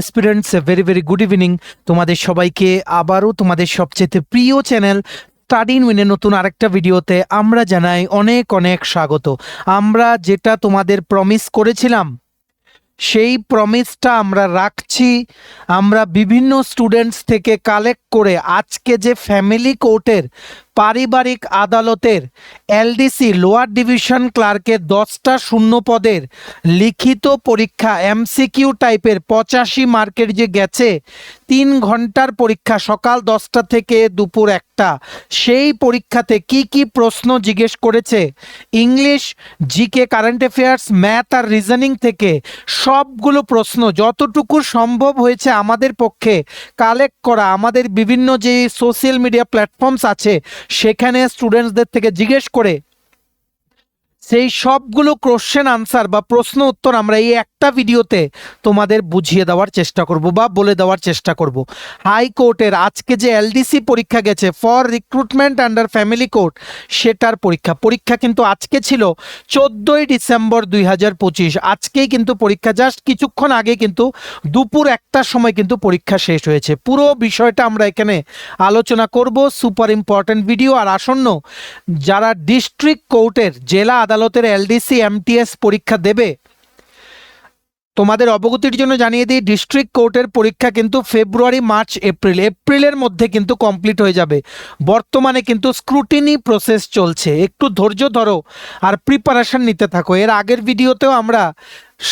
এসপিরেন্টস very very good evening তোমাদের সবাইকে আবারও তোমাদের সবচেয়ে প্রিয় চ্যানেল স্টাডি ইন উইনের নতুন আরেকটা ভিডিওতে আমরা জানাই অনেক অনেক স্বাগত। আমরা যেটা তোমাদের প্রমিস করেছিলাম সেই প্রমিসটা আমরা রাখছি। আমরা বিভিন্ন স্টুডেন্টস থেকে কালেক্ট করে আজকে যে ফ্যামিলি কোর্টের পারিবারিক আদালতের এলডিসি লোয়ার ডিভিশন ক্লার্কের 10টা শূন্য পদের লিখিত পরীক্ষা এমসিকিউ টাইপের 85 মার্কের যে গেছে 3 ঘন্টার পরীক্ষা সকাল 10টা থেকে দুপুর 1টা, সেই পরীক্ষাতে কি কি প্রশ্ন জিজ্ঞেস করেছে, English, GK, current affairs, math আর রিজনিং থেকে সবগুলো প্রশ্ন যতটুকু সম্ভব হয়েছে আমাদের পক্ষে কালেক্ট করা, আমাদের বিভিন্ন যে সোশ্যাল মিডিয়া প্ল্যাটফর্মস আছে সেখানে স্টুডেন্টসদের থেকে জিজ্ঞেস করে সেই সবগুলো কোশ্চেন আনসার বা প্রশ্ন উত্তর আমরা এই একটা ভিডিওতে তোমাদের বুঝিয়ে দেওয়ার চেষ্টা করব বা বলে দেওয়ার চেষ্টা করব। হাইকোর্টের আজকে যে এলডিসি পরীক্ষা গেছে for recruitment under family court, সেটার পরীক্ষা কিন্তু আজকে ছিল 14ই ডিসেম্বর 2025। আজকেই কিন্তু পরীক্ষা, জাস্ট কিছুক্ষণ আগে কিন্তু দুপুর 1টার সময় কিন্তু পরীক্ষা শেষ হয়েছে। পুরো বিষয়টা আমরা এখানে আলোচনা করব, সুপার ইম্পর্টেন্ট ভিডিও। আর আসন্ন যারা ডিস্ট্রিক্ট কোর্টের জেলা আদালতের এলডিসি এমটিএস পরীক্ষা দেবে, তোমাদের অবগতির জন্য জানিয়ে দিই ডিস্ট্রিক্ট কোর্টের পরীক্ষা কিন্তু ফেব্রুয়ারি, মার্চ, এপ্রিলের মধ্যে কিন্তু কমপ্লিট হয়ে যাবে। বর্তমানে কিন্তু স্ক্রুটিনি প্রসেস চলছে, একটু ধৈর্য ধরো আর প্রিপারেশন নিতে থাকো। এর আগের ভিডিওতেও আমরা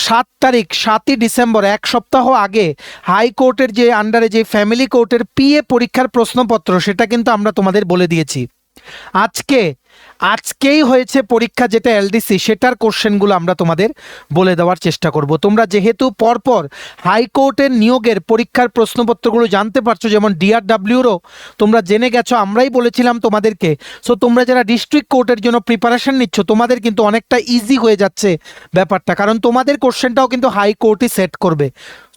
7ই ডিসেম্বর, এক সপ্তাহ আগে হাইকোর্টের যে আন্ডারে যে ফ্যামিলি কোর্টের পিএ পরীক্ষার প্রশ্নপত্র সেটা কিন্তু আমরা তোমাদের বলে দিয়েছি। আজকেই হয়েছে পরীক্ষা যেটা এলডিসি, সেটার কোশ্চেনগুলো আমরা তোমাদের বলে দেওয়ার চেষ্টা করব। তোমরা যেহেতু পরপর হাইকোর্টের নিয়োগের পরীক্ষার প্রশ্নপত্রগুলো জানতে পারছো, যেমন ডিআরডব্লিউরও তোমরা জেনে গেছো, আমরাই বলেছিলাম তোমাদেরকে। সো তোমরা যারা ডিস্ট্রিক্ট কোর্টের জন্য প্রিপারেশন নিচ্ছ তোমাদের কিন্তু অনেকটা ইজি হয়ে যাচ্ছে ব্যাপারটা, কারণ তোমাদের কোশ্চেনটাও কিন্তু হাইকোর্টই সেট করবে।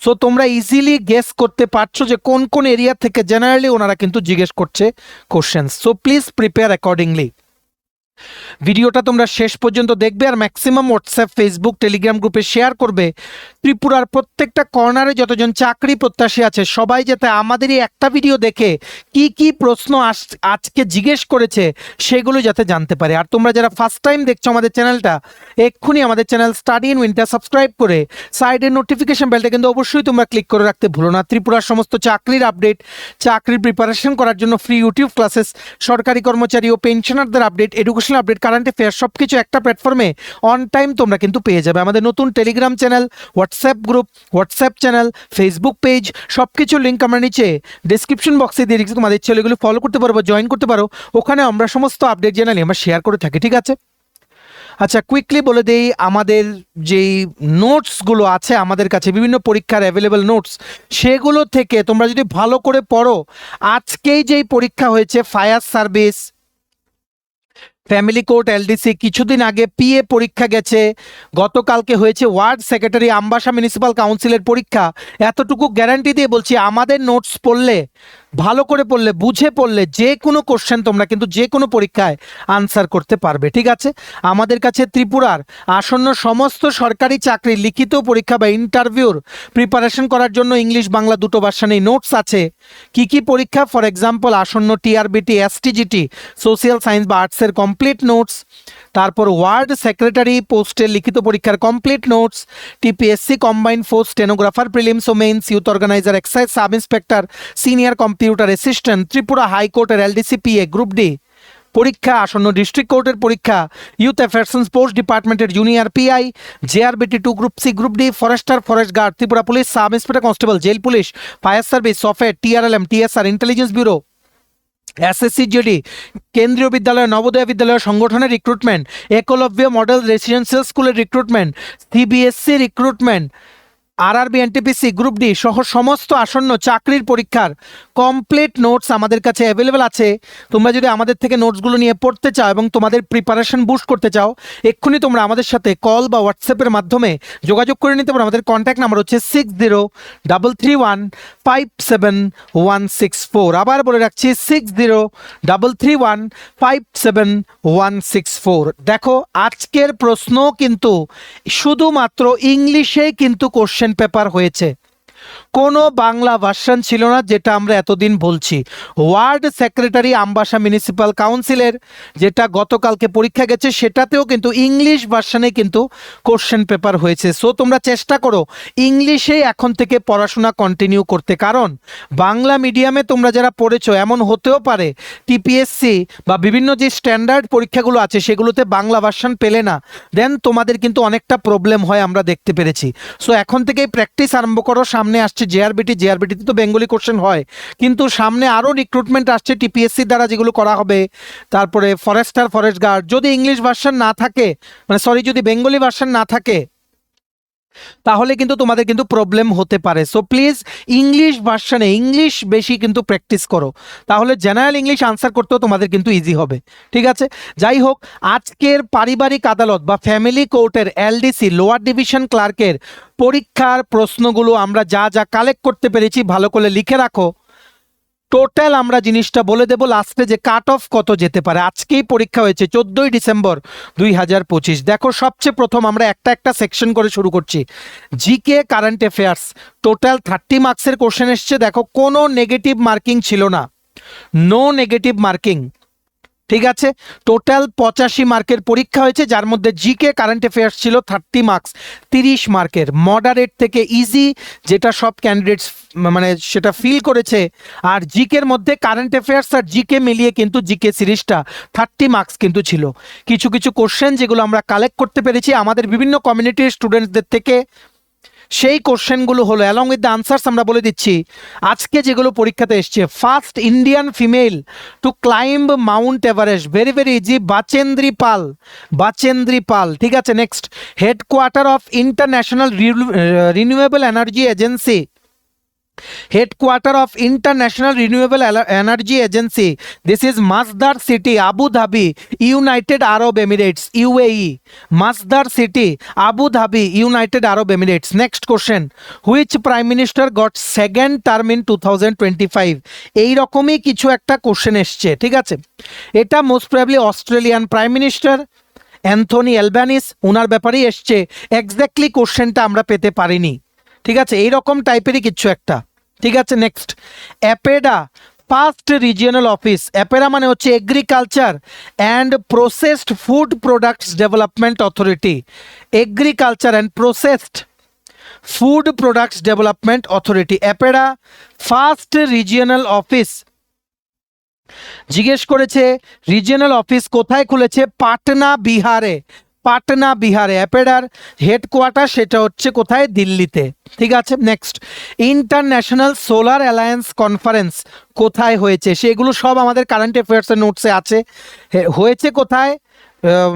সো তোমরা ইজিলি গেস করতে পারছো যে কোন কোন এরিয়া থেকে জেনারেলি ওনারা কিন্তু জিজ্ঞেস করছে question. So please prepare accordingly. ভিডিওটা তোমরা শেষ পর্যন্ত দেখবে আর ম্যাক্সিমাম হোয়াটসঅ্যাপ, ফেসবুক, টেলিগ্রাম গ্রুপে শেয়ার করবে। ত্রিপুরার প্রত্যেকটা কর্নারে যতজন চাকরি প্রত্যাশী আছে সবাই যাতে আমাদের এই একটা ভিডিও দেখে কি কি প্রশ্ন আজকে জিজ্ঞেস করেছে সেগুলো যাতে জানতে পারে। আর তোমরা যারা ফার্স্ট টাইম দেখছো আমাদের চ্যানেলটা, এক্ষুনি আমাদের চ্যানেল স্টাডি ইন উইনটা সাবস্ক্রাইব করে সাইডের নোটিফিকেশন বেলটা কিন্তু অবশ্যই তোমরা ক্লিক করে রাখতে ভুলো না। ত্রিপুরার সমস্ত চাকরির আপডেট, চাকরির প্রিপারেশন করার জন্য ফ্রি ইউটিউব ক্লাসেস, সরকারি কর্মচারী ও পেনশনারদের update, educational update, current affairs সবকিছু একটা প্ল্যাটফর্মে অন টাইম তোমরা কিন্তু পেয়ে যাবে। আমাদের নতুন Telegram channel, WhatsApp group, WhatsApp channel, Facebook page সবকিছু লিঙ্ক আমরা নিচে ডিসক্রিপশন বক্সে দিয়ে রেখেছি, তোমাদের ইচ্ছে হলে এগুলো ফলো করতে পারো বা জয়েন করতে পারো। ওখানে আমরা সমস্ত আপডেট জেনারেলি আমরা শেয়ার করে থাকি, ঠিক আছে? আচ্ছা, কুইকলি বলে দেই আমাদের যেই নোটসগুলো আছে আমাদের কাছে, বিভিন্ন পরীক্ষার অ্যাভেলেবেল নোটস, সেগুলো থেকে তোমরা যদি ভালো করে পড়ো, আজকেই যেই পরীক্ষা হয়েছে fire service, family court, LDC, কিছুদিন আগে পিএ পরীক্ষা গেছে, গতকালকে হয়েছে ওয়ার্ড সেক্রেটারি আমবাসা মিউনিসিপ্যাল কাউন্সিলের পরীক্ষা, এতটুকু গ্যারান্টি দিয়ে বলছি আমাদের নোটস পড়লে, ভালো করে পড়লে, বুঝে পড়লে যে কোনো কোশ্চেন তোমরা কিন্তু যে কোনো পরীক্ষায় আনসার করতে পারবে, ঠিক আছে? আমাদের কাছে ত্রিপুরার আসন্ন সমস্ত সরকারি চাকরির লিখিত পরীক্ষা বা ইন্টারভিউর প্রিপারেশন করার জন্য ইংলিশ বাংলা দুটো ভার্সনেই নোটস আছে। কি কি পরীক্ষা? ফর এক্সাম্পল আসন্ন টিআরবিটি, এসটিজিটি, সোশ্যাল সায়েন্স বা আর্টসের কমপ্লিট নোটস, তারপর ওয়ার্ড সেক্রেটারি পোস্টের লিখিত পরীক্ষার complete notes, TPSC combined force stenographer prelims ও mains, youth organizer, excise sub inspector, senior computer assistant, Tripura হাইকোর্টের এলডিসি পিএ গ্রুপ ডি পরীক্ষা, আসন্ন ডিস্ট্রিক্ট কোর্টের পরীক্ষা, ইউথ অ্যাফেয়ার্স অ্যান্ড স্পোর্টস ডিপার্টমেন্টের junior PI, JRBT 2 group C, group D, forester, forest guard, Tripura police, sub inspector constable, jail police, fire service, software, TRLM, TSR, intelligence bureau, SSC GD, Kendriya Vidyalaya, Navodaya Vidyalaya সংগঠনের recruitment, Eklavya model residential স্কুলের recruitment, CBSC recruitment, RRB, NTPC, group D সহ সমস্ত আসন্ন চাকরির পরীক্ষার complete notes আমাদের কাছে available আছে। তোমরা যদি আমাদের থেকে নোটসগুলো নিয়ে পড়তে চাও এবং তোমাদের প্রিপারেশন বুস্ট করতে চাও, এক্ষুনি তোমরা আমাদের সাথে কল বা হোয়াটসঅ্যাপের মাধ্যমে যোগাযোগ করে নিতে পারো। আমাদের কন্ট্যাক্ট নাম্বার হচ্ছে 6033157164। আবার বলে রাখছি 6033157164। দেখো, আজকের প্রশ্ন কিন্তু শুধুমাত্র ইংলিশে কিন্তু কোশ্চেন পেপার হয়েছে। কোনো বাংলা ভার্সন ছিল না, যেটা আমরা এতদিন বলছি। ওয়ার্ড সেক্রেটারি আমবাসা মিউনিসিপ্যাল কাউন্সিলের যেটা গতকালকে পরীক্ষা গেছে, সেটাতেও কিন্তু ইংলিশ ভার্সনে কিন্তু কোশ্চেন পেপার হয়েছে। সো তোমরা চেষ্টা করো ইংলিশে এখন থেকে পড়াশোনা কন্টিনিউ করতে, কারণ বাংলা মিডিয়ামে তোমরা যারা পড়েছো, এমন হতেও পারে টিপিএসসি বা বিভিন্ন যে স্ট্যান্ডার্ড পরীক্ষাগুলো আছে সেগুলোতে বাংলা ভার্সন পেলে না, দেন তোমাদের কিন্তু অনেকটা প্রবলেম হয়, আমরা দেখতে পেরেছি। সো এখন থেকেই প্র্যাকটিস আরম্ভ করো। সামনে আসছে জেআরবিটিতে তো বেঙ্গলি কোশ্চেন হয়, কিন্তু সামনে আরও রিক্রুটমেন্ট আসছে টিপিএসসির দ্বারা যেগুলো করা হবে। তারপরে ফরেস্টার, ফরেস্ট গার্ড, যদি ইংলিশ ভার্সন না থাকে, মানে সরি, যদি বেঙ্গলি ভার্সন না থাকে, তাহলে কিন্তু তোমাদের কিন্তু প্রবলেম হতে পারে। সো প্লিজ ইংলিশ ভার্সনে ইংলিশ বেশি কিন্তু প্র্যাকটিস করো, তাহলে জেনারেল ইংলিশ আনসার করতেও তোমাদের কিন্তু ইজি হবে। ঠিক আছে, যাই হোক, আজকের পারিবারিক আদালত বা ফ্যামিলি কোর্টের এলডিসি লোয়ার ডিভিশন ক্লার্কের পরীক্ষার প্রশ্নগুলো আমরা যা যা কালেক্ট করতে পেরেছি ভালো করে লিখে রাখো। টোটাল আমরা জিনিসটা বলে দেবো লাস্টে, যে কাট অফ কত যেতে পারে। আজকেই পরীক্ষা হয়েছে 14ই ডিসেম্বর 2025। দেখো, সবচেয়ে প্রথম আমরা একটা একটা সেকশন করে শুরু করছি। জিকে কারেন্ট অ্যাফেয়ার্স, টোটাল 30 মার্কসের কোশ্চেন এসছে। দেখো, কোনো নেগেটিভ মার্কিং ছিল না, নো নেগেটিভ মার্কিং। ঠিক আছে, টোটাল 85 মার্কের পরীক্ষা হয়েছে, যার মধ্যে জিকে কারেন্ট অ্যাফেয়ার্স ছিল 30 মার্কস, 30 মার্কের। মডারেট থেকে ইজি, যেটা সব ক্যান্ডিডেটস মানে সেটা ফিল করেছে। আর জিকের মধ্যে কারেন্ট অ্যাফেয়ার্স আর জিকে মিলিয়ে কিন্তু জিকে সিরিজটা 30 মার্কস কিন্তু ছিল। কিছু কিছু কোশ্চেন যেগুলো আমরা কালেক্ট করতে পেরেছি আমাদের বিভিন্ন কমিউনিটির স্টুডেন্টসদের থেকে, সেই কোশ্চেনগুলো হলো অ্যালং উইথ দ্য আনসার্স আমরা বলে দিচ্ছি। আজকে যেগুলো পরীক্ষাতে এসছে, first Indian female to climb Mount Everest, very very easy, Bachendri Pal, Bachendri Pal. ঠিক আছে, next, headquarter of International Renewable Energy Agency, headquarter of International Renewable Energy Agency, this is Masdar City, Abu Dhabi, United Arab Emirates, UAE, Masdar City, Abu Dhabi, United Arab Emirates. Next question, which prime minister got second term in 2025? এই রকমই কিছু একটা question এসছে। ঠিক আছে, এটা most probably Australian Prime Minister Anthony Albanese, ওনার ব্যাপারেই এসছে। এক্স্যাক্টলি কোশ্চেনটা আমরা পেতে পারিনি। ঠিক আছে, এইরকম টাইপেরই কিছু একটা। ঠিক আছে, next, APEDA first regional office, APEDA মানে হচ্ছে Agriculture and Processed Food Products Development Authority, Agriculture and Processed Food Products Development Authority, APEDA first regional office. জিজ্ঞেস করেছে রিজিয়নাল অফিস কোথায় খুলেছে, পাটনা বিহারে, পাটনা বিহারে। অ্যাপেডার হেডকোয়ার্টার সেটা হচ্ছে কোথায়, দিল্লিতে। ঠিক আছে, next, international solar alliance conference কোথায় হয়েছে, সেগুলো সব আমাদের কারেন্ট অ্যাফেয়ার্সের নোটসে আছে। হয়েছে কোথায়,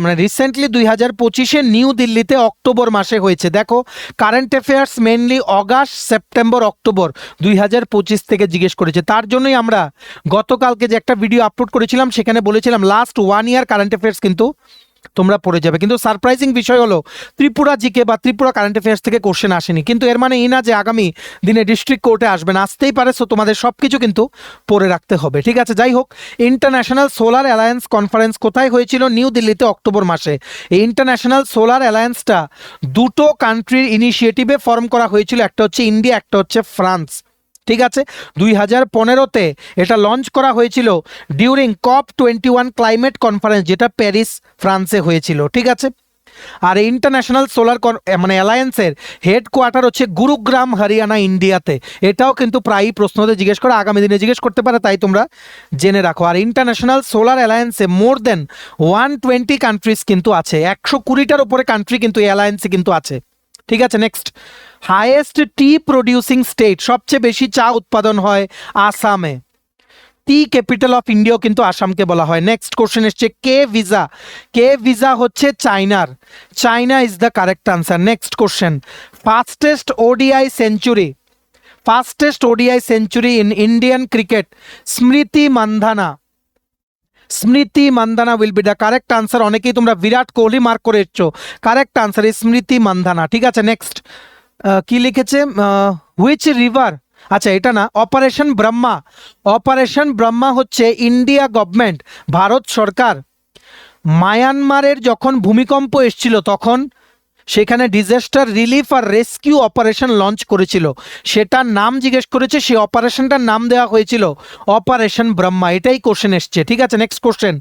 মানে রিসেন্টলি 2025-এ নিউ দিল্লিতে অক্টোবর মাসে হয়েছে। দেখো, current affairs mainly August, September, October 2025 থেকে জিজ্ঞেস করেছে। তার জন্যই আমরা গতকালকে যে একটা ভিডিও আপলোড করেছিলাম সেখানে বলেছিলাম লাস্ট 1 ইয়ার কারেন্ট অ্যাফেয়ার্স কিন্তু তোমরা পড়ে যাবে। কিন্তু সারপ্রাইজিং বিষয় হলো ত্রিপুরা জিকে বা ত্রিপুরা কারেন্ট অ্যাফেয়ার্স থেকে কোশ্চেন আসেনি, কিন্তু এর মানে এই না যে আগামী দিনে ডিস্ট্রিক্ট কোর্টে আসবে না, আসতেই পারে। সো তোমাদের সব কিছু কিন্তু পড়ে রাখতে হবে। ঠিক আছে, যাই হোক, ইন্টারন্যাশনাল সোলার অ্যালায়েন্স কনফারেন্স কোথায় হয়েছিল, নিউ দিল্লিতে অক্টোবর মাসে। এই ইন্টারন্যাশনাল সোলার অ্যালায়েন্সটা দুটো কান্ট্রির ইনিশিয়েটিভে ফর্ম করা হয়েছিল, একটা হচ্ছে ইন্ডিয়া, একটা হচ্ছে ফ্রান্স। ঠিক আছে, 2015-তে এটা লঞ্চ করা হয়েছিল ডিউরিং COP21 ক্লাইমেট কনফারেন্স, যেটা প্যারিস, ফ্রান্সে হয়েছিল। ঠিক আছে, আর ইন্টারন্যাশনাল সোলার মানে অ্যালায়েন্সের হেডকোয়ার্টার হচ্ছে গুরুগ্রাম, হরিয়ানা, ইন্ডিয়াতে। এটাও কিন্তু প্রায়ই প্রশ্নতে জিজ্ঞেস করে, আগামী দিনে জিজ্ঞেস করতে পারে, তাই তোমরা জেনে রাখো। আর ইন্টারন্যাশনাল সোলার অ্যালায়েন্সে মোর দেন 120 কান্ট্রিজ কিন্তু আছে, 120টার উপরে কান্ট্রি কিন্তু এই অ্যালায়েন্সে কিন্তু আছে। ঠিক আছে, নেক্সট, হাইয়েস্ট টি প্রডিউসিং স্টেট, সবচেয়ে বেশি চা উৎপাদন হয় আসামে। টি ক্যাপিটাল অফ ইন্ডিয়াও কিন্তু আসামকে বলা হয়। নেক্সট কোশ্চেন এসছে কে ভিসা, কে ভিসা হচ্ছে চায়নার, China is the correct answer. Next question, fastest ODI century, fastest ODI century in Indian cricket, স্মৃতি মান্ধানা, স্মৃতি Mandhana will be the correct answer. অনেকেই তোমরা বিরাট কোহলি মার্ক করে এসছো, কারেক্ট আনসার ইজ স্মৃতি মান্ধানা। ঠিক আছে, নেক্সট, কি লিখেছে, হুইচ রিভার, আচ্ছা এটা না, অপারেশন ব্রহ্মা, অপারেশন ব্রহ্মা হচ্ছে ইন্ডিয়া গভর্নমেন্ট, ভারত সরকার মায়ানমারের যখন ভূমিকম্প এসছিল তখন সেখানে ডিজাস্টার রিলিফ আর রেস্কিউ অপারেশন লঞ্চ করেছিল, সেটার নাম জিজ্ঞেস করেছে, সেই অপারেশনটার নাম দেওয়া হয়েছিল অপারেশন ব্রহ্মা। এটাই কোশ্চেন এসছে। ঠিক আছে, নেক্সট কোশ্চেন,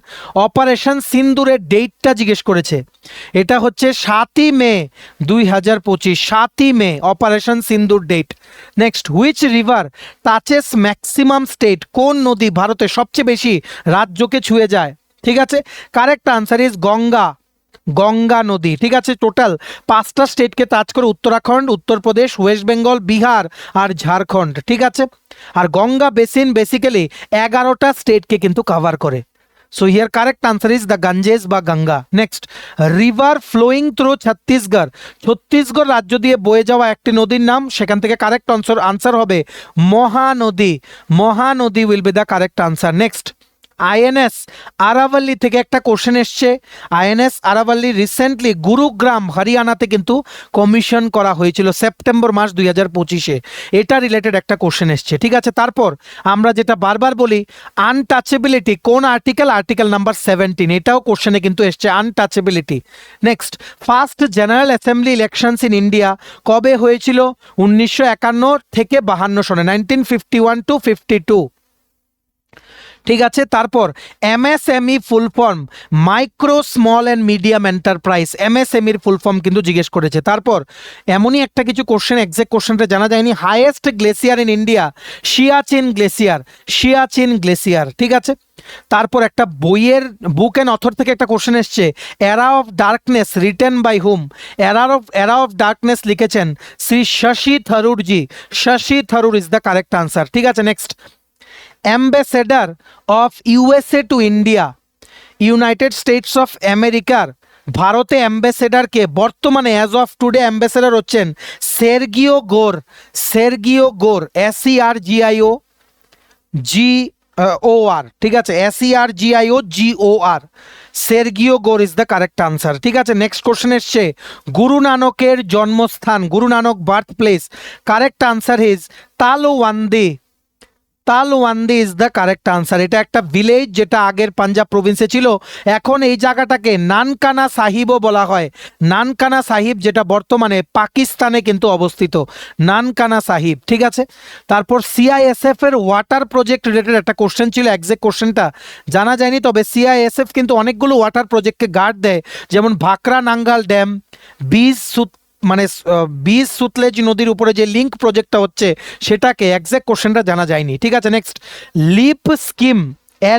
অপারেশন সিন্দুরের ডেটটা জিজ্ঞেস করেছে। এটা হচ্ছে 7ই মে 2025, 7ই May operation Sindoor date. Next, which river touches maximum state, কোন নদী ভারতে সবচেয়ে বেশি রাজ্যকে ছুঁয়ে যায়? ঠিক আছে, correct answer is Ganga, Ganga নদী। ঠিক আছে, টোটাল 5টা স্টেটকে টাচ করে, উত্তরাখণ্ড, উত্তরপ্রদেশ, ওয়েস্ট বেঙ্গল, বিহার আর ঝাড়খণ্ড। ঠিক আছে, আর গঙ্গা বেসিন বেসিক্যালি 11টা স্টেটকে কিন্তু কভার করে। So here correct answer is the Ganges বা Ganga. Next, river flowing through Chhattisgarh, Chhattisgarh রাজ্য দিয়ে বয়ে যাওয়া একটি নদীর নাম, সেখান থেকে কারেক্ট আনসার হবে Mahanadi, Mahanadi will be the correct answer. Next, INS Aravalli থেকে একটা কোশ্চেন এসছে। আইএনএস আরাভাল্লি রিসেন্টলি গুরুগ্রাম হরিয়ানাতে কিন্তু কমিশন করা হয়েছিল সেপ্টেম্বর মাস 2025-এ। এটা রিলেটেড একটা কোশ্চেন এসছে। ঠিক আছে, তারপর আমরা যেটা বারবার বলি আনটাচেবিলিটি, কোন আর্টিকেল? আর্টিকেল নাম্বার 17, এটাও কোশ্চেনে কিন্তু এসছে untouchability. Next, first general assembly elections in India কবে হয়েছিল? 1951 থেকে 52 সনে, 1951 to 52। ঠিক আছে, তারপর MSME full form, micro small and medium enterprise, এমএসএমইর ফুল ফর্ম কিন্তু জিজ্ঞেস করেছে। তারপর এমনই একটা কিছু কোশ্চেন, এক্সাক্ট কোশ্চেনটা জানা যায়নি, highest glacier in India, Siachen glacier, Siachen glacier. ঠিক আছে, তারপর একটা বইয়ের বুক অ্যান্ড অথর থেকে একটা কোশ্চেন এসছে, era of darkness written by hmm? Era of darkness লিখেছেন শ্রী শশী থারুরজি, Shashi Tharoor is the correct answer. ঠিক আছে, next, ambassador of USA to India, United States of আমেরিকার ভারতে অ্যাম্বাসেডারকে বর্তমানে অ্যাজ অফ টুডে অ্যাম্বাসেডার হচ্ছেন Sergio Gor, Sergio Gor, SERGIO GOR। ঠিক আছে, SERGIO GOR, Sergio Gor is the correct answer. ঠিক আছে, নেক্সট কোশ্চেন এসছে, গুরু নানকের জন্মস্থান, Guru Nanak birth place, correct answer is Talwandi, Talwandi is the correct answer. এটা একটা ভিলেজ যেটা আগের পাঞ্জাব প্রভিন্সে ছিল, এখন এই জায়গাটাকে নানকানা সাহিবও বলা হয়, নানকানা সাহিব, যেটা বর্তমানে পাকিস্তানে কিন্তু অবস্থিত, নানকানা সাহিব। ঠিক আছে, তারপর সিআইএসএফ এর ওয়াটার প্রজেক্ট রিলেটেড একটা কোশ্চেন ছিল, এক্সাক্ট কোশ্চেনটা জানা যায়নি, তবে সিআইএসএফ কিন্তু অনেকগুলো ওয়াটার প্রজেক্টকে গার্ড দেয়, যেমন ভাকরা নাঙ্গাল ড্যাম, বীজ সুতলেজ নদীর উপরে যে লিঙ্ক প্রজেক্টটা হচ্ছে সেটাকে, এক্সাক্ট কোশ্চেনটা জানা যায়নি। ঠিক আছে, next, leap scheme,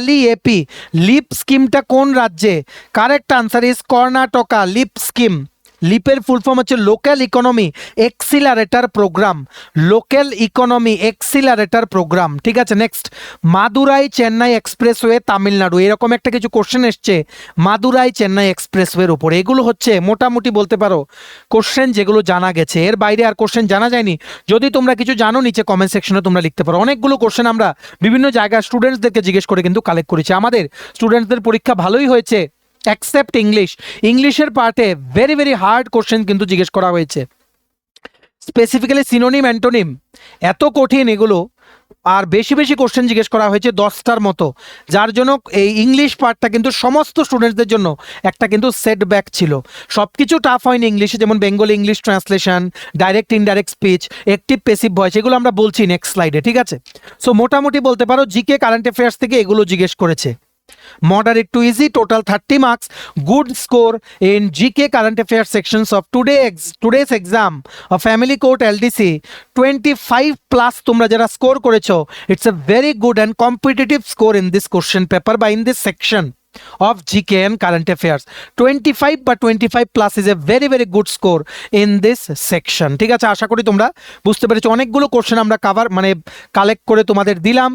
LEAP, leap স্কিমটা কোন রাজ্যে? Correct answer is Karnataka, leap scheme. লিপের ফুল ফর্ম হচ্ছে local economy accelerator programme, local economy accelerator programme. ঠিক আছে, নেক্সট, মাদুরাই চেন্নাই এক্সপ্রেসওয়ে তামিলনাড়ু, এরকম একটা কিছু কোশ্চেন এসছে মাদুরাই চেন্নাই এক্সপ্রেসওয়ের উপরে। এগুলো হচ্ছে মোটামুটি বলতে পারো কোশ্চেন যেগুলো জানা গেছে, এর বাইরে আর কোশ্চেন জানা যায়নি। যদি তোমরা কিছু জানো নিচে কমেন্ট সেকশনে তোমরা লিখতে পারো। অনেকগুলো কোশ্চেন আমরা বিভিন্ন জায়গায় স্টুডেন্টসদেরকে জিজ্ঞেস করে কিন্তু কালেক্ট করেছি। আমাদের স্টুডেন্টসদের পরীক্ষা ভালোই হয়েছে, এক্সেপ্ট ইংলিশ, ইংলিশের পার্টে ভেরি ভেরি হার্ড কোশ্চেন কিন্তু জিজ্ঞেস করা হয়েছে, স্পেসিফিক্যালি সিনোনিম অ্যান্টোনিম, এত কঠিন এগুলো, আর বেশি বেশি কোশ্চেন জিজ্ঞেস করা হয়েছে 10টার মতো, যার জন্য এই ইংলিশ পার্টটা কিন্তু সমস্ত স্টুডেন্টসদের জন্য একটা কিন্তু সেটব্যাক ছিল। সব কিছু টাফ হয়নি ইংলিশে, যেমন Bengali English translation, direct indirect speech, active passive voice, এগুলো আমরা বলছি নেক্সট স্লাইডে। ঠিক আছে, সো মোটামুটি বলতে পারো জিকে কারেন্ট অ্যাফেয়ার্স থেকে এগুলো জিজ্ঞেস করেছে। Moderate to easy, total 30 marks, good score in GK current affairs sections of today's exam of Family Court LDC, 25 plus তোমরা যারা স্কোর করেছো, it's a very good and competitive score in this question paper by in this section of GK and current affairs. 25 বা 25 plus is a very very good score in this section. ঠিক আছে, আশা করি তোমরা বুঝতে পেরেছো। অনেকগুলো question আমরা collect করে তোমাদের দিলাম।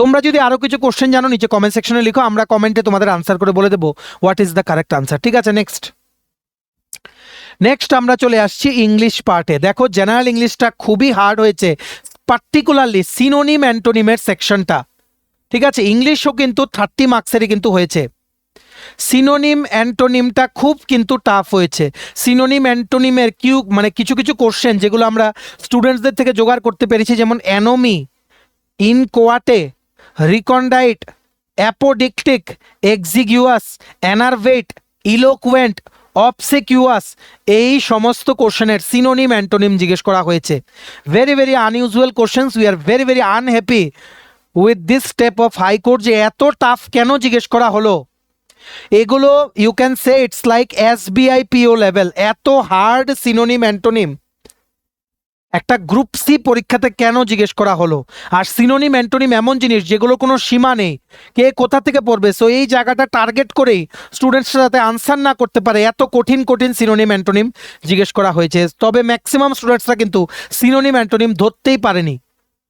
তোমরা যদি আরো কিছু কোশ্চেন জানো নিচে কমেন্ট সেকশনে লিখো, আমরা কমেন্টে তোমাদের আনসার করে বলে দেবো what is the correct answer. ঠিক আছে, নেক্সট আমরা চলে আসছি ইংলিশ পার্টে। দেখো জেনারেল ইংলিশটা খুবই হার্ড হয়েছে, পার্টিকুলারলি সিনোনিম অ্যান্টোনিমের সেকশনটা। ঠিক আছে, ইংলিশও কিন্তু 30 মার্কসেরই কিন্তু হয়েছে, সিনোনিম অ্যান্টোনিমটা খুব কিন্তু টাফ হয়েছে। সিনোনিম অ্যান্টোনিমের কিছু কিছু কোশ্চেন যেগুলো আমরা স্টুডেন্টসদের থেকে জোগাড় করতে পেরেছি, যেমন অ্যানোমি, ইনকোয়াটে, রিকন্ডাইট, অ্যাপোডিকটিক, এক্সিগুয়াস, অ্যানারভেট, ইলোকুয়েন্ট, অবসেকিউয়াস, এই সমস্ত কোশ্চেনের সিনোনিম অ্যান্টোনিম জিজ্ঞেস করা হয়েছে। Very very unusual questions, we are very very unhappy with this step of high court, যে এত টাফ কেন জিজ্ঞেস করা হলো। এগুলো you can say it's like SBI PO level, এত হার্ড সিনোনিম অ্যান্টোনিম একটা গ্রুপ সি পরীক্ষাতে কেন জিজ্ঞেস করা হলো। আর সিনোনিম অ্যান্টোনিম এমন জিনিস যেগুলো কোনো সীমা নেই, কে কোথা থেকে পড়বে। সো এই জায়গাটা টার্গেট করেই স্টুডেন্টসরা যাতে আনসার না করতে পারে এত কঠিন কঠিন সিনোনিম অ্যান্টোনিম জিজ্ঞেস করা হয়েছে। তবে ম্যাক্সিমাম স্টুডেন্টসরা কিন্তু সিনোনিম অ্যান্টোনিম ধরতেই পারেনি।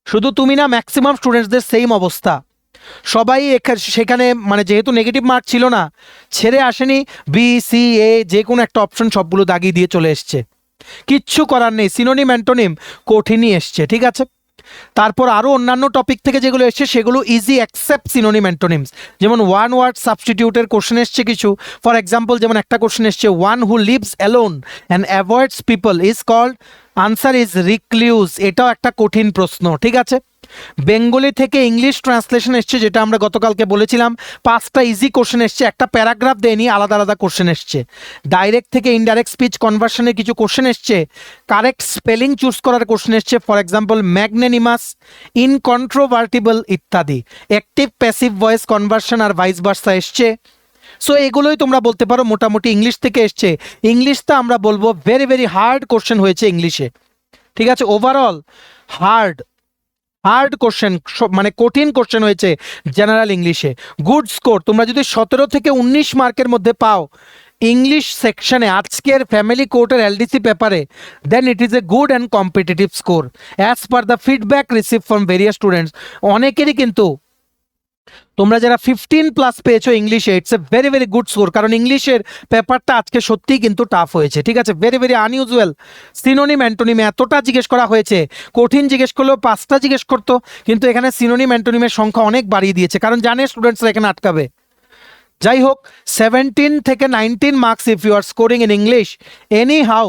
শুধু তুমি না, ম্যাক্সিমাম স্টুডেন্টসদের সেম অবস্থা। সবাই সেখানে মানে যেহেতু নেগেটিভ মার্ক ছিল না, ছেড়ে আসেনি, BCA যে কোনো একটা অপশন সবগুলো দাগিয়ে দিয়ে চলে এসছে। কিচ্ছু করার নেই, সিনোনিম অ্যান্টোনিম কঠিনই এসছে, ঠিক আছে। তারপর আরও অন্যান্য টপিক থেকে যেগুলো এসছে সেগুলো ইজি অ্যাকসেপ্ট সিনোনিম অ্যান্টোনিমস। যেমন ওয়ান ওয়ার্ড সাবস্টিটিউটের কোশ্চেন এসছে কিছু। ফর এক্সাম্পল যেমন একটা কোশ্চেন এসছে, one who lives alone and avoids people is called, answer is recluse. এটাও একটা কঠিন প্রশ্ন, ঠিক আছে। বেঙ্গলি থেকে ইংলিশ ট্রান্সলেশন এসছে, যেটা আমরা গতকালকে বলেছিলাম। 5টা ইজি কোশ্চেন এসছে, একটা প্যারাগ্রাফ দেয়নি, আলাদা আলাদা কোশ্চেন এসছে। ডাইরেক্ট থেকে ইনডাইরেক্ট স্পিচ কনভার্সনের কিছু কোশ্চেন এসছে। কারেক্ট স্পেলিং চুজ করার কোশ্চেন এসছে, ফর এক্সাম্পল ম্যাগনেনিমাস, ইনকন্ট্রোভার্টিবল ইত্যাদি। অ্যাক্টিভ প্যাসিভ ভয়েস কনভার্সন আর ভাইস ভার্সা এসছে। সো এগুলোই তোমরা বলতে পারো মোটামুটি ইংলিশ থেকে এসছে। ইংলিশটা আমরা বলবো ভেরি ভেরি হার্ড কোশ্চেন হয়েছে ইংলিশে, ঠিক আছে। ওভারঅল হার্ড কোশ্চেন, মানে কঠিন কোশ্চেন হয়েছে জেনারেল ইংলিশে। গুড স্কোর তোমরা যদি 17 থেকে 19 মার্কের মধ্যে পাও ইংলিশ সেকশনে আজকের ফ্যামিলি কোর্টের LDC পেপারে, then it is a good and competitive score as per the feedback receive from various students. অনেকেরই কিন্তু তোমরা যারা 15+ পেয়েছো ইংলিশে, it's a very very good score, কারণ ইংলিশের পেপারটা আজকে সত্যিই কিন্তু টাফ হয়েছে, ঠিক আছে। ভেরি ভেরি আনইউজুয়াল সিনোনিম অ্যান্টোনিমে এতটা জিজ্ঞেস করা হয়েছে। কঠিন জিজ্ঞেস করলেও 5টা জিজ্ঞেস করতো, কিন্তু এখানে সিনোনিম অ্যান্টোনিমের সংখ্যা অনেক বাড়িয়ে দিয়েছে, কারণ জানে স্টুডেন্টসরা এখানে আটকাবে। যাই হোক, 17 থেকে 19 marks if you are scoring in English anyhow,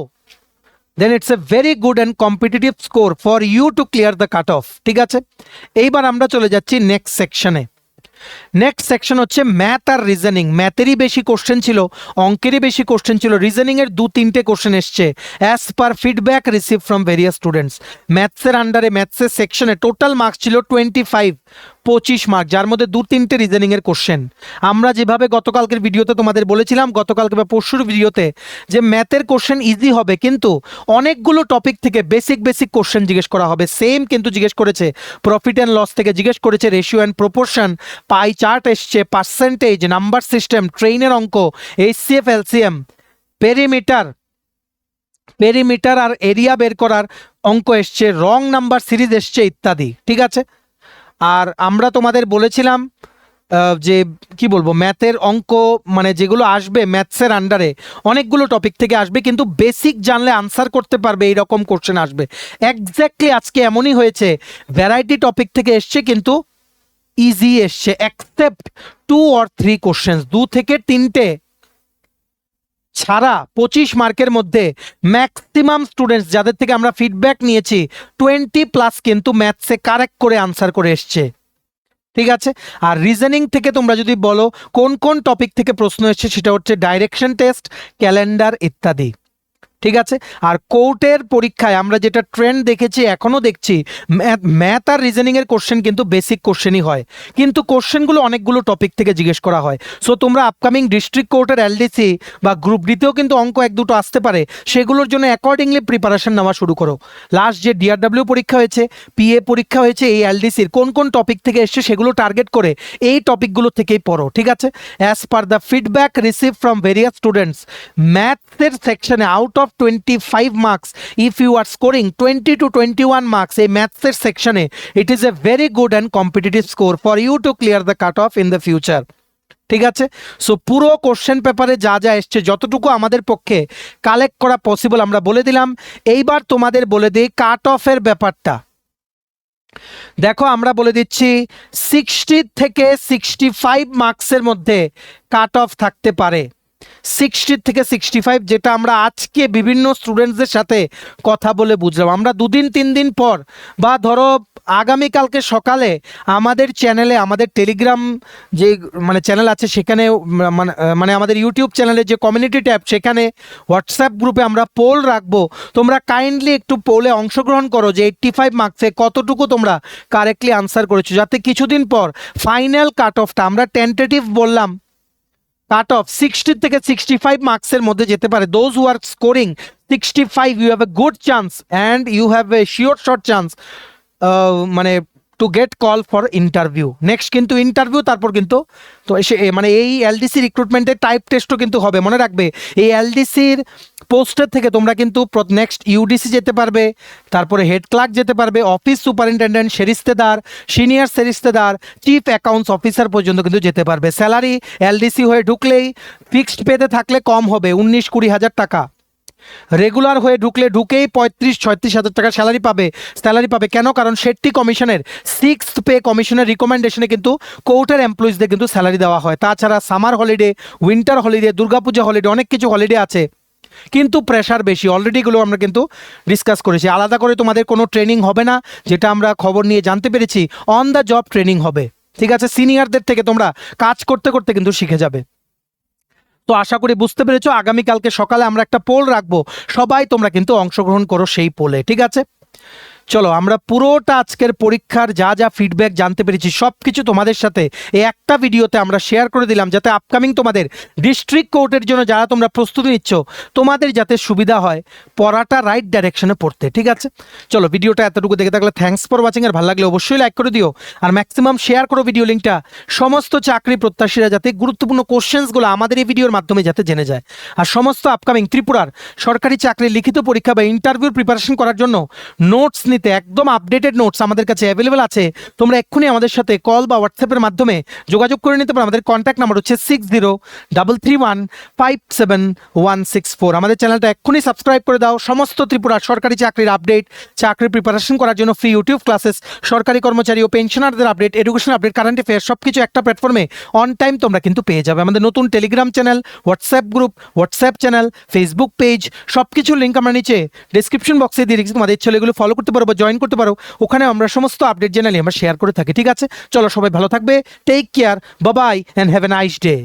then it's a very good and competitive score for you to clear the cut off, ঠিক আছে। এইবার আমরা চলে যাচ্ছি নেক্সট সেকশনে। নেক্সট সেকশন হচ্ছে ম্যাথ আর রিজনিং। ম্যাথেরই বেশি কোশ্চেন ছিল, অঙ্কেরই বেশি কোশ্চেন ছিল, রিজনিংয়ের 2-3টে কোশ্চেন এসছে as per feedback receive from various students. ম্যাথসের আন্ডারে ম্যাথসের সেকশনে টোটাল মার্কস ছিল 25 মার্ক, যার মধ্যে 2-3টে রিজনিংয়ের কোশ্চেন। আমরা যেভাবে গতকালকের ভিডিওতে তোমাদের বলেছিলাম, গতকালকে বা পরশুর ভিডিওতে, যে ম্যাথের কোশ্চেন ইজি হবে, কিন্তু অনেকগুলো টপিক থেকে বেসিক কোশ্চেন জিজ্ঞেস করা হবে। সেম কিন্তু জিজ্ঞেস করেছে প্রফিট অ্যান্ড লস থেকে, জিজ্ঞেস করেছে ratio and proportion, pie chart এসছে, পার্সেন্টেজ, নাম্বার সিস্টেম, ট্রেনের অঙ্ক, HCF LCM, পেরিমিটার আর এরিয়া বের করার অঙ্ক এসছে, রং নাম্বার সিরিজ এসছে ইত্যাদি, ঠিক আছে। আর আমরা তোমাদের বলেছিলাম যে কি বলবো, ম্যাথের অঙ্ক মানে যেগুলো আসবে ম্যাথসের আন্ডারে অনেকগুলো টপিক থেকে আসবে, কিন্তু বেসিক জানলে আনসার করতে পারবে এইরকম কোশ্চেন আসবে। এক্স্যাক্টলি আজকে এমনই হয়েছে, ভ্যারাইটি টপিক থেকে এসছে কিন্তু ইজি এসছে, এক্সেপ্ট 2 or 3 কোশ্চেন, 2 থেকে 3টে ছাড়া 25 মার্কের মধ্যে ম্যাক্সিমাম স্টুডেন্টস যাদের থেকে আমরা ফিডব্যাক নিয়েছি 20+ কিন্তু ম্যাথসে কারেক্ট করে আনসার করে এসছে, ঠিক আছে। আর রিজনিং থেকে তোমরা যদি বলো কোন কোন টপিক থেকে প্রশ্ন এসছে, সেটা হচ্ছে ডাইরেকশন টেস্ট, ক্যালেন্ডার ইত্যাদি, ঠিক আছে। আর কোর্টের পরীক্ষায় আমরা যেটা ট্রেন্ড দেখেছি, এখনও দেখছি, ম্যাথ আর রিজনিংয়ের কোশ্চেন কিন্তু বেসিক কোশ্চেনই হয়, কিন্তু কোশ্চেনগুলো অনেকগুলো টপিক থেকে জিজ্ঞেস করা হয়। সো তোমরা আপকামিং ডিস্ট্রিক্ট কোর্টের LDC বা গ্রুপ ডিতেও কিন্তু অঙ্ক 1-2টো আসতে পারে, সেগুলোর জন্য অ্যাকর্ডিংলি প্রিপারেশন নেওয়া শুরু করো। লাস্ট যে DRW পরীক্ষা হয়েছে, PA পরীক্ষা হয়েছে, এই LDCর কোন কোন টপিক থেকে এসছে সেগুলো টার্গেট করে এই টপিকগুলো থেকেই পড়ো, ঠিক আছে। As per the feedback receive from various students, ম্যাথসের সেকশনে out of 25 marks, if you are scoring 20 to 21 marks এই ম্যাথসের সেকশনে, it is a very good and competitive score for you to clear the cutoff in the future, ঠিক আছে। So পুরো question পেপারে যা যা এসছে, যতটুকু আমাদের পক্ষে কালেক্ট করা পসিবল আমরা বলে দিলাম। এইবার তোমাদের বলে দিই কাট অফের ব্যাপারটা। দেখো আমরা বলে দিচ্ছি 60 থেকে 65 মার্কসের মধ্যে কাট অফ থাকতে পারে, 60 থেকে 65, যেটা আমরা আজকে বিভিন্ন স্টুডেন্টসদের সাথে কথা বলে বুঝলাম। আমরা 2-3 দিন পর বা ধরো আগামীকালকে সকালে আমাদের চ্যানেলে, আমাদের টেলিগ্রাম যে মানে চ্যানেল আছে সেখানে, মানে আমাদের ইউটিউব চ্যানেলে যে কমিউনিটি ট্যাব, সেখানে হোয়াটসঅ্যাপ গ্রুপে আমরা পোল রাখবো। তোমরা কাইন্ডলি একটু পোলে অংশগ্রহণ করো যে 85 মার্কসে কতটুকু তোমরা কারেক্টলি আনসার করেছো, যাতে কিছুদিন পর ফাইনাল কাট অফটা, আমরা টেন্টেটিভ বললাম, কাট অফ 60 থেকে 65 মার্কসের মধ্যে যেতে পারে। Those who are scoring 65, you have a good chance and you have a sure short chance মানে to get call for interview. Next কিন্তু ইন্টারভিউ, তারপর কিন্তু তো মানে এই এলডিসি রিক্রুটমেন্টের টাইপ টেস্টও কিন্তু হবে, মনে রাখবে। এই এলডিসির পোস্টের থেকে তোমরা কিন্তু নেক্সট ইউডিসি যেতে পারবে, তারপরে হেড ক্লার্ক যেতে পারবে, অফিস সুপারিনটেন্ডেন্ট, সেরিস্তেদার, সিনিয়র সেরিস্তেদার, চিফ অ্যাকাউন্টস অফিসার পর্যন্ত কিন্তু যেতে পারবে। স্যালারি এলডিসি হয়ে ঢুকলেই ফিক্সড পেতে থাকলে কম হবে 19-20 হাজার টাকা। রেগুলার হয়ে ঢুকেই 35-36 হাজার টাকা স্যালারি পাবে। কেন? কারণ শেট্টি কমিশনের 6th পে কমিশনের রিকমেন্ডেশনে কিন্তু কোর্টের এমপ্লয়িজদের কিন্তু স্যালারি দেওয়া হয়। তাছাড়া summer holiday, winter holiday, Durga Puja holiday, অনেক কিছু হলিডে আছে, কিন্তু প্রেশার বেশি। অলরেডি এগুলো আমরা কিন্তু ডিসকাস করেছি। আলাদা করে তোমাদের কোনো ট্রেনিং হবে না, যেটা আমরা খবর নিয়ে জানতে পেরেছি। অন দ্য জব ট্রেনিং হবে, ঠিক আছে? সিনিয়রদের থেকে তোমরা কাজ করতে করতে কিন্তু শিখে যাবে। তো আশা করি বুঝতে পেরেছো। আগামীকালকে সকালে আমরা একটা পোল রাখবো, সবাই তোমরা কিন্তু অংশগ্রহণ করো সেই পোলে, ঠিক আছে? চলো আমরা পুরোটা আজকের পরীক্ষার যা যা ফিডব্যাক জানতে পেরেছি সব কিছু তোমাদের সাথে এই একটা ভিডিওতে আমরা শেয়ার করে দিলাম, যাতে আপকামিং তোমাদের ডিস্ট্রিক্ট কোর্টের জন্য যারা তোমরা প্রস্তুতি নিচ্ছ, তোমাদের যাতে সুবিধা হয় পড়াটা রাইট ডাইরেকশনে পড়তে, ঠিক আছে? চলো ভিডিওটা এতটুকু দেখে থাকলে থ্যাঙ্কস ফর ওয়াচিং। আর ভালো লাগলে অবশ্যই লাইক করে দিও, আর ম্যাক্সিমাম শেয়ার করো ভিডিও লিঙ্কটা, সমস্ত চাকরি প্রত্যাশীরা যাতে গুরুত্বপূর্ণ কোশ্চেন্সগুলো আমাদের এই ভিডিওর মাধ্যমে যাতে জেনে যায়। আর সমস্ত আপকামিং ত্রিপুরার সরকারি চাকরির লিখিত পরীক্ষা বা ইন্টারভিউর প্রিপারেশন করার জন্য নোটস নিতে একদম আপডেটেড নোটস আমাদের কাছে অ্যাভেলেবেল আছে। তোমরা এক্ষুনি আমাদের সাথে কল বা হোয়াটসঅ্যাপের মাধ্যমে যোগাযোগ করে নিতে পারো। আমাদের কন্ট্যাক্ট নাম্বার হচ্ছে 6033157164। আমাদের চ্যানেলটা এক্ষুনি সাবস্ক্রাইব করে দাও। সমস্ত ত্রিপুরার সরকারি চাকরির আপডেট, চাকরির প্রিপারেশন করার জন্য ফ্রি ইউটিউব ক্লাসেস, সরকারি কর্মচারী ও পেনশনারদের update, education update, current affairs সব কিছু একটা প্ল্যাটফর্মে অন টাইম তোমরা কিন্তু পেয়ে যাবে। আমাদের নতুন Telegram channel, WhatsApp group, WhatsApp channel, Facebook page, সব কিছুর লিঙ্ক আমরা নিচে ডিসক্রিপশন বক্সে দিয়ে রেখেছি। তোমাদের ইচ্ছে হলে এগুলো ফলো করতে পারো বা জয়েন করতে পারো। ওখানে আমরা সমস্ত আপডেট জেনারেলি আমরা শেয়ার করে থাকি, ঠিক আছে? চলো সবাই ভালো থাকবে, take care, bye bye and have a nice day.